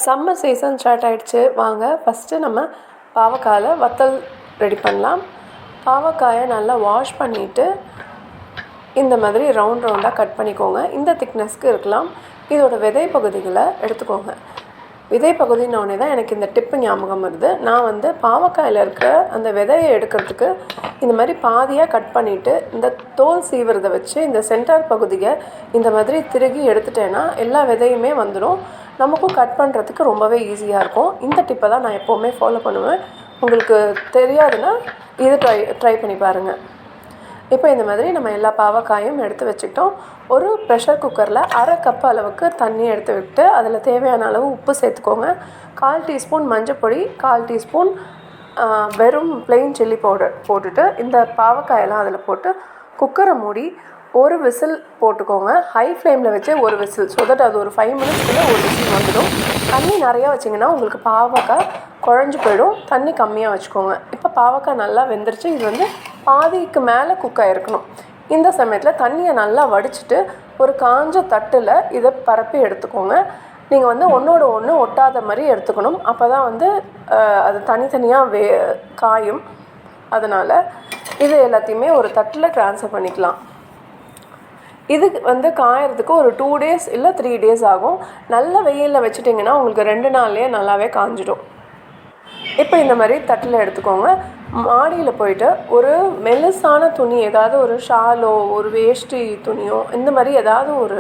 Summer season start ஆகிடுச்சு. வாங்க first நம்ம பாவக்காயில் வத்தல் ரெடி பண்ணலாம். பாவக்காயை நல்லா வாஷ் பண்ணிவிட்டு இந்த மாதிரி ரவுண்டாக கட் பண்ணிக்கோங்க. இந்த திக்னஸ்க்கு இருக்கலாம். இதோட விதை பகுதிகளை எடுத்துக்கோங்க. விதை பகுதினோடனே தான் எனக்கு இந்த டிப்பு ஞாபகம் வருது. நான் பாவக்காயில் இருக்கிற அந்த விதையை எடுக்கிறதுக்கு இந்த மாதிரி பாதியாக கட் பண்ணிவிட்டு இந்த தோல் சீவுறதை வச்சு இந்த சென்டர் பகுதியை இந்த மாதிரி திருகி எடுத்துட்டேன்னா எல்லா விதையுமே வந்துடும். நமக்கும் கட் பண்ணுறதுக்கு ரொம்பவே ஈஸியாக இருக்கும். இந்த டிப்பை தான் நான் எப்போவுமே ஃபாலோ பண்ணுவேன். உங்களுக்கு தெரியாதுன்னா இது ட்ரை பண்ணி பாருங்கள். இப்போ இந்த மாதிரி நம்ம எல்லா பாவக்காயும் எடுத்து வச்சுக்கிட்டோம். ஒரு ப்ரெஷர் குக்கரில் 1/2 கப் அளவுக்கு தண்ணி எடுத்து விட்டு அதில் தேவையான அளவு உப்பு சேர்த்துக்கோங்க. 1/4 டீஸ்பூன் மஞ்சப்பொடி, 1/4 டீஸ்பூன் வெறும் பிளெயின் சில்லி பவுடர் போட்டுட்டு இந்த பாவக்காயெல்லாம் அதில் போட்டு குக்கரை மூடி ஒரு விசில் போட்டுக்கோங்க. ஹை ஃப்ளேமில் வச்சு ஒரு விசில், ஸோ தட் அது ஒரு 5 மினிட்ஸ்க்குள்ளே ஒரு விசில் வந்துடும். தண்ணி நிறையா வச்சிங்கன்னா உங்களுக்கு பாவக்காய் குழஞ்சி போயிடும். தண்ணி கம்மியாக வச்சுக்கோங்க. இப்போ பாவக்காய் நல்லா வெந்துருச்சு. இது பாதிக்கு மேலே குக் ஆகிருக்கணும். இந்த சமயத்தில் தண்ணியை நல்லா வடிச்சிட்டு ஒரு காஞ்ச தட்டில் இதை பரப்பி எடுத்துக்கோங்க. நீங்கள் ஒன்றோட ஒன்று ஒட்டாத மாதிரி எடுத்துக்கணும். அப்போ தான் அது தனித்தனியாக காயும். அதனால் இது எல்லாத்தையுமே ஒரு தட்டில் ட்ரான்ஸ்ஃபர் பண்ணிக்கலாம். இது காயறதுக்கு ஒரு 2 டேஸ் இல்லை 3 டேஸ் ஆகும். நல்ல வெயிலில் வச்சுட்டிங்கன்னா உங்களுக்கு 2 நாள்லேயே நல்லாவே காஞ்சிடும். இப்போ இந்த மாதிரி தட்டில் எடுத்துக்கோங்க. மாடியில் போயிட்டு ஒரு மெலிசான துணி, ஏதாவது ஒரு ஷாலோ ஒரு வேஷ்டி துணியோ இந்த மாதிரி ஏதாவது ஒரு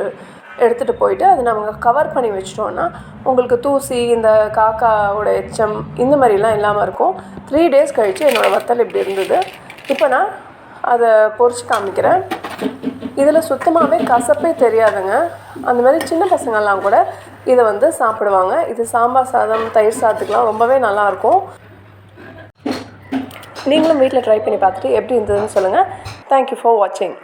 எடுத்துகிட்டு போயிட்டு அதை நம்ம கவர் பண்ணி வச்சிட்டோன்னா உங்களுக்கு தூசி, இந்த காக்காவோட எச்சம் இந்த மாதிரிலாம் இல்லாமல் இருக்கும். 3 டேஸ் கழித்து என்னோடய வத்தல் இப்படி இருந்தது. இப்போ நான் அதை பொரிச்சு காமிக்கிறேன். இதில் சுத்தமாகவே கசப்பே தெரியாதுங்க. அந்த மாதிரி சின்ன பசங்கள்லாம் கூட இதை சாப்பிடுவாங்க. இது சாம்பார் சாதம், தயிர் சாதத்துக்கெலாம் ரொம்பவே நல்லாயிருக்கும். நீங்களும் வீட்டில் ட்ரை பண்ணி பார்த்துட்டு எப்படி இருந்ததுன்னு சொல்லுங்கள். தேங்க்யூ ஃபார் வாட்சிங்.